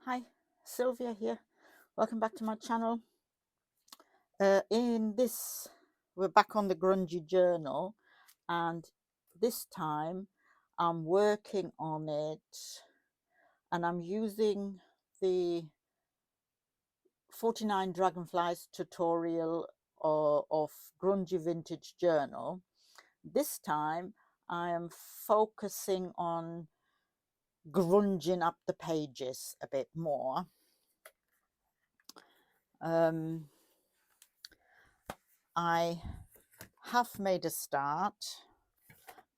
Hi, Sylvia here. Welcome back to my channel. We're back on the Grungy journal, and this time I'm working on it, and I'm using the 49 Dragonflies tutorial of Grungy Vintage Journal. This time I am focusing on grunging up the pages a bit more. I have made a start.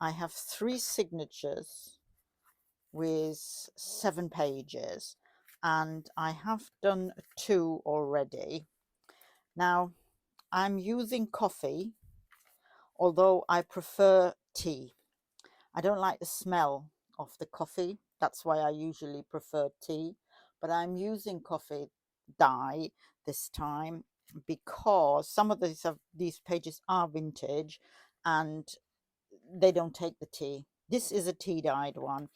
I have 3 signatures with 7 pages, and I have done 2 already. Now I'm using coffee, although I prefer tea. I don't like the smell of the coffee. That's why I usually prefer tea, but I'm using coffee dye this time because some of these pages are vintage and they don't take the tea. This is a tea dyed one,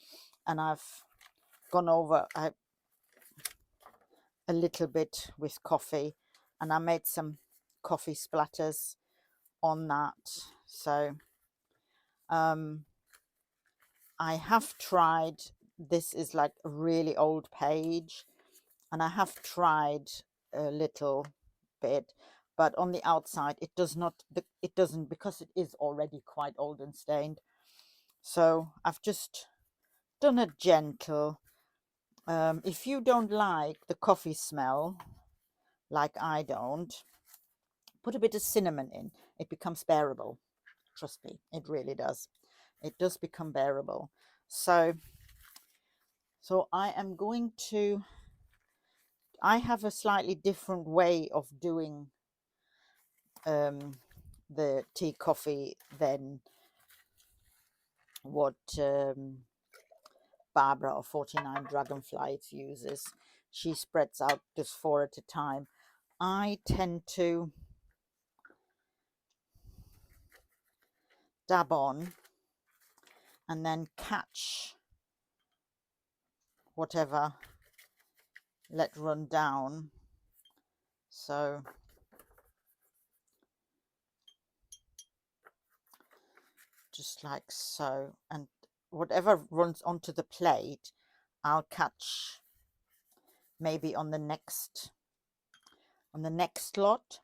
and I've gone over a little bit with coffee, and I made some coffee splatters on that. So I have tried, this is like a really old page, and I have tried a little bit, but on the outside it doesn't, because it is already quite old and stained. So I've just done a gentle, if you don't like the coffee smell like I don't, put a bit of cinnamon in. It becomes bearable. Trust me, it really does. It does become bearable. So I am going to, I have a slightly different way of doing the tea coffee than what Barbara of 49 Dragonflies uses. She spreads out just 4 at a time. I tend to dab on and then catch whatever let run down. So just like so, and whatever runs onto the plate I'll catch maybe on the next lot.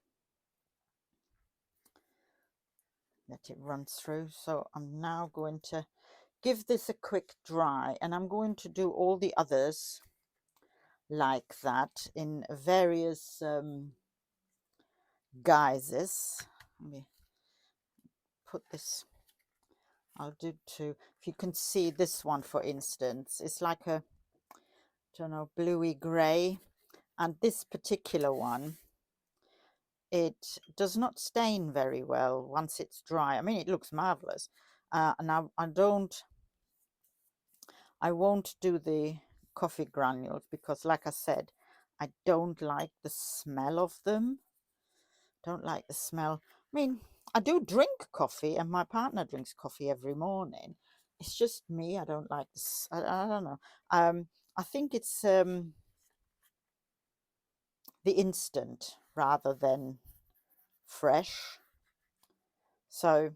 Let it run through. So I'm now going to give this a quick dry, and I'm going to do all the others like that in various guises. Let me put this, I'll do 2. If you can see this one, for instance, it's like a, I don't know, bluey grey, and this particular one, it does not stain very well once it's dry. I mean, it looks marvelous, and I won't do the coffee granules because, like I said, I don't like the smell of them. Don't like the smell. I mean, I do drink coffee, and my partner drinks coffee every morning. It's just me. I don't like this. I don't know. I think it's the instant rather than fresh. So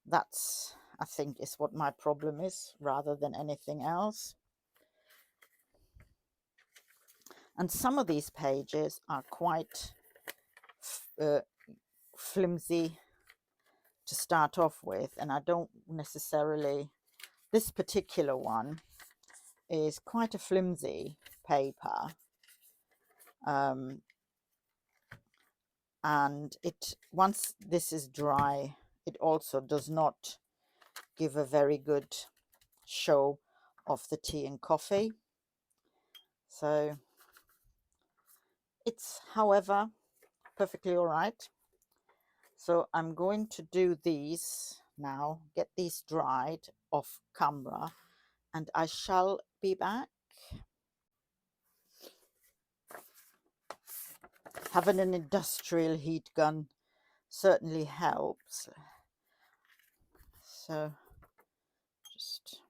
that's, I think, is what my problem is rather than anything else. And some of these pages are quite flimsy to start off with, and I don't necessarily, this particular one is quite a flimsy paper, and it, once this is dry, it also does not give a very good show of the tea and coffee. So it's, however, perfectly all right. So I'm going to do these now, get these dried off camera, and I shall be back. Having an industrial heat gun certainly helps. So just,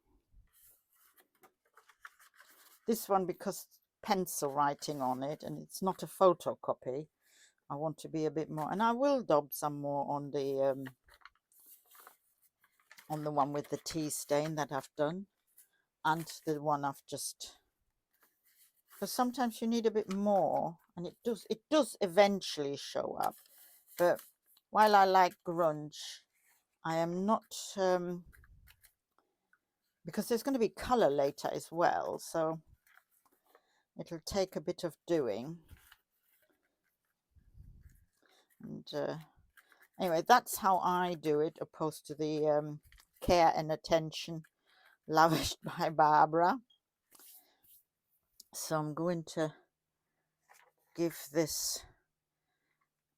This one, because pencil writing on it and it's not a photocopy, I want to be a bit more, and I will daub some more on the one with the tea stain that I've done, and the one I've just, because sometimes you need a bit more, and it does eventually show up. But while I like grunge, I am not, because there's going to be color later as well, so it'll take a bit of doing. And anyway, that's how I do it, opposed to the care and attention lavished by Barbara. So I'm going to give this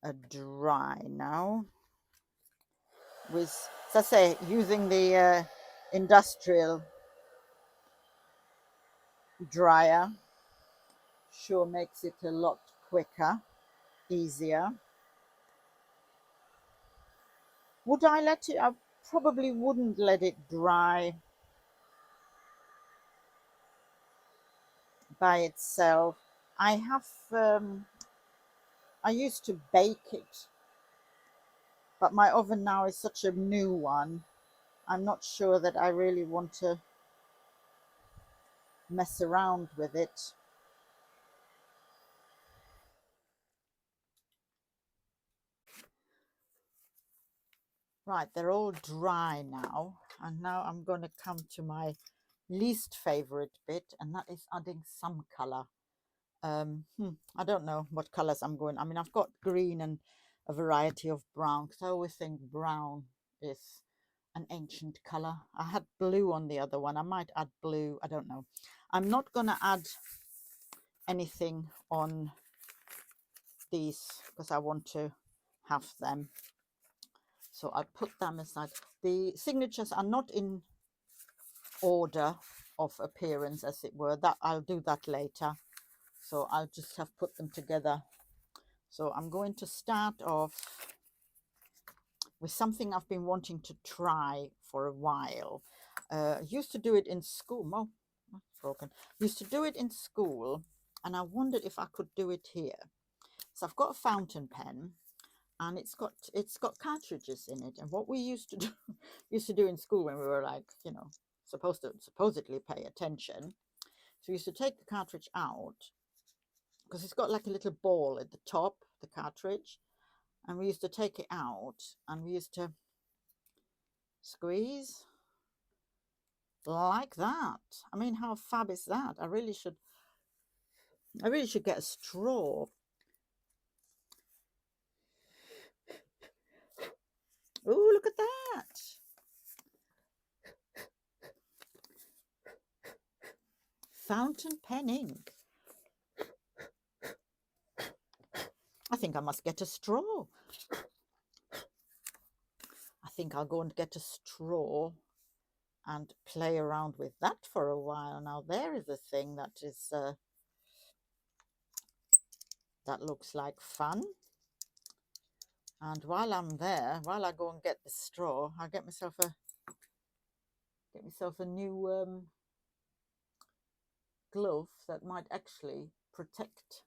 a dry now with, as I say, using the industrial dryer. Sure makes it a lot quicker, easier. Would I let it? I probably wouldn't let it dry by itself. I have, I used to bake it, but my oven now is such a new one. I'm not sure that I really want to mess around with it. Right, they're all dry now, and now I'm going to come to my least favorite bit, and that is adding some color. I don't know what colors I'm going. I mean, I've got green and a variety of brown, because I always think brown is an ancient color. I had blue on the other one. I might add blue. I don't know. I'm not going to add anything on these because I want to have them. So I'll put them aside. The signatures are not in order of appearance, as it were. That I'll do that later. So I'll just have put them together. So I'm going to start off with something I've been wanting to try for a while. Used to do it in school. Oh, that's broken. Used to do it in school, and I wondered if I could do it here. So I've got a fountain pen, and it's got cartridges in it. And what we used to do in school when we were, like, you know, supposedly pay attention. So we used to take the cartridge out, because it's got like a little ball at the top, the cartridge, and we used to take it out and we used to squeeze like that. I mean, how fab is that? I really should get a straw. Oh, look at that. Fountain pen ink. I think I must get a straw. I think I'll go and get a straw and play around with that for a while. Now there is a thing that is that looks like fun. And while I'm there, while I go and get the straw, I'll get myself a new glove that might actually protect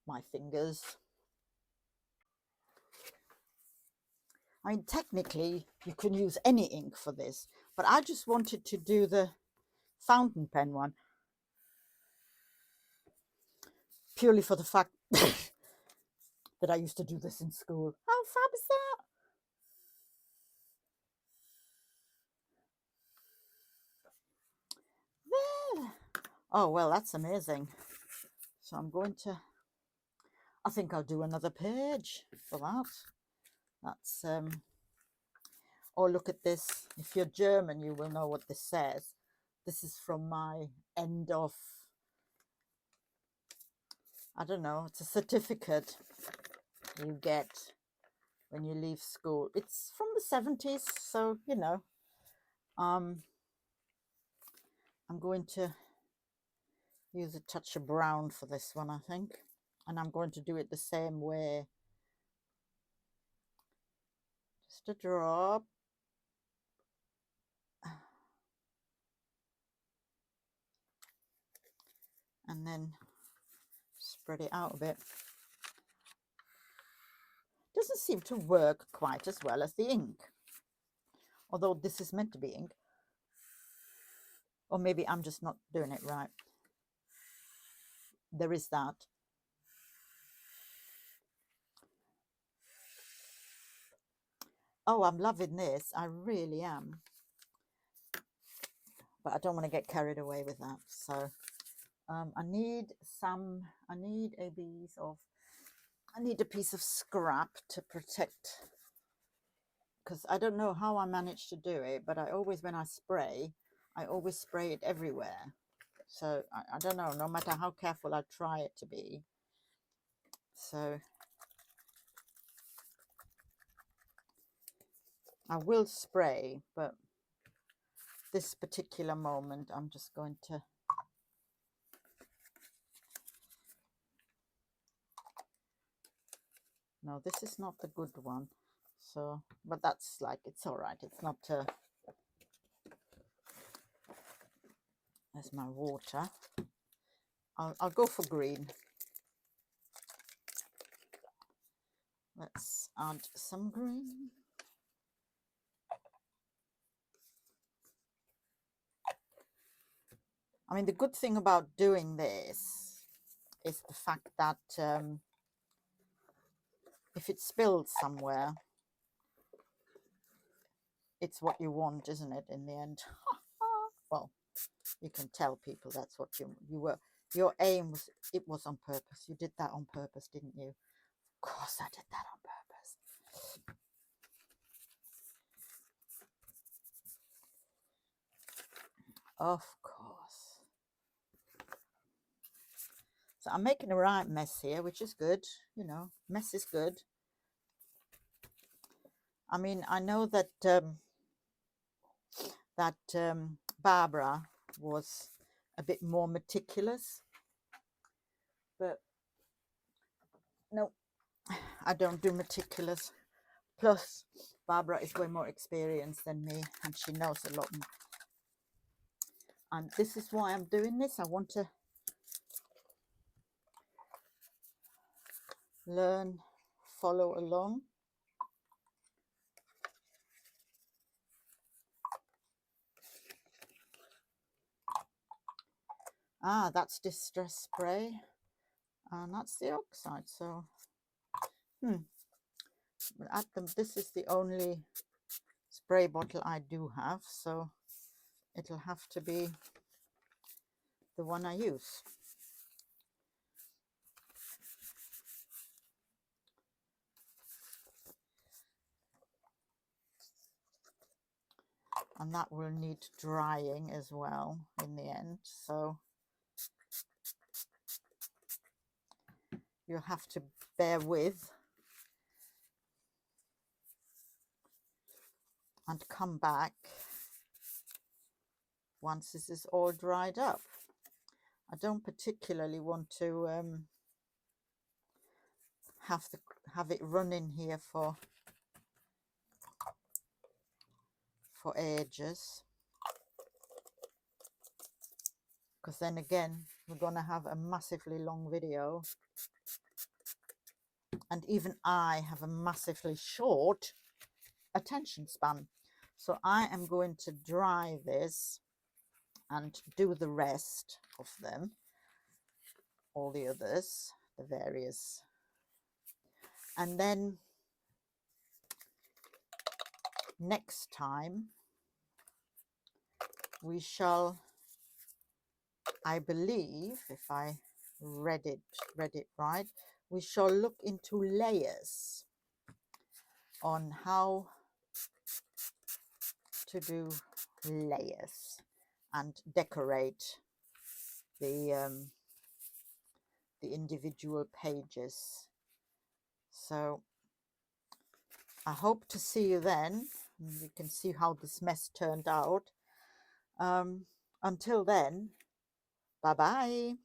my fingers. I mean, technically, you can use any ink for this, but I just wanted to do the fountain pen one purely for the fact that I used to do this in school. How fab is that? There. Oh, well, that's amazing. So I'm going to, I think I'll do another page for that. That's, oh, look at this. If you're German, you will know what this says. This is from my end of, I don't know, it's a certificate you get when you leave school. It's from the 70s, so, you know. I'm going to use a touch of brown for this one, I think. And I'm going to do it the same way. Just a drop. and then spread it out a bit. Doesn't seem to work quite as well as the ink, although this is meant to be ink. Or maybe I'm just not doing it right. There is that. Oh, I'm loving this. I really am. But I don't want to get carried away with that. So I need a piece of scrap to protect, because I don't know how I managed to do it, but I always, when I always spray it everywhere. So I don't know, no matter how careful I try it to be. So I will spray, but this particular moment I'm just going to no, this is not the good one. So, but that's like, it's all right. It's not there's my water. I'll go for green. Let's add some green. I mean, the good thing about doing this is the fact that if it spills somewhere, it's what you want, isn't it, in the end? Well, you can tell people that's what you were. Your aim was, it was on purpose. You did that on purpose, didn't you? Of course I did that on purpose. Of course. So I'm making a right mess here, which is good. You know, mess is good. I mean, I know that Barbara was a bit more meticulous, but no, I don't do meticulous. Plus, Barbara is way more experienced than me, and she knows a lot more. And this is why I'm doing this. I want to learn, follow along. Ah, that's distress spray, and that's the oxide. So, at them, this is the only spray bottle I do have, so it'll have to be the one I use. And that will need drying as well in the end, so you'll have to bear with and come back once this is all dried up. I don't particularly want to have it run in here for ages, because then again we're going to have a massively long video, and even I have a massively short attention span. So I am going to dry this and do the rest of them, all the others, the various, and then next time we shall, I believe, if I read it right, we shall look into layers, on how to do layers and decorate the individual pages. So I hope to see you then. You can see how this mess turned out. Until then, bye bye.